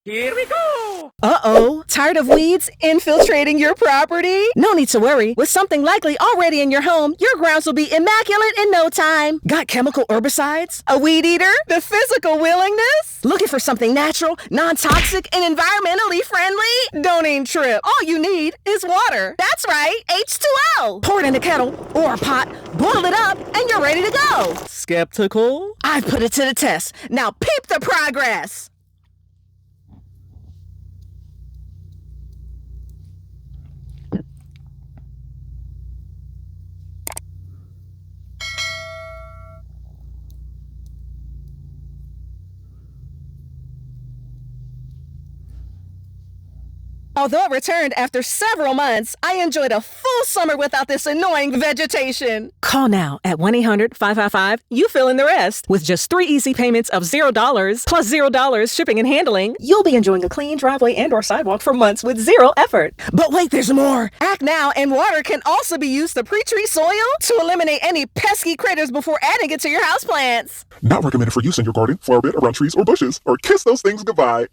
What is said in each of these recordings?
Here we go! Uh-oh. Tired of weeds infiltrating your property? No need to worry. With something likely already in your home, your grounds will be immaculate in no time. Got chemical herbicides? A weed eater? The physical willingness? Looking for something natural, non-toxic, and environmentally friendly? Don't even trip. All you need is water. That's right, H2O. Pour it in a kettle or a pot, boil it up, and you're ready to go. Skeptical? I've put it to the test. Now peep the progress. Although it returned after several months, I enjoyed a full summer without this annoying vegetation. Call now at 1-800-555. You fill in the rest. With just 3 easy payments of $0 plus $0 shipping and handling, you'll be enjoying a clean driveway and/or sidewalk for months with 0 effort. But wait, there's more. Act now, and water can also be used to pre-treat soil to eliminate any pesky critters before adding it to your houseplants. Not recommended for use in your garden, flower bed, around trees or bushes, or kiss those things goodbye.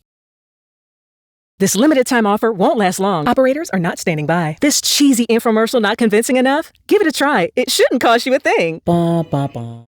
This limited time offer won't last long. Operators are not standing by. This cheesy infomercial not convincing enough? Give it a try. It shouldn't cost you a thing. Bah, bah, bah.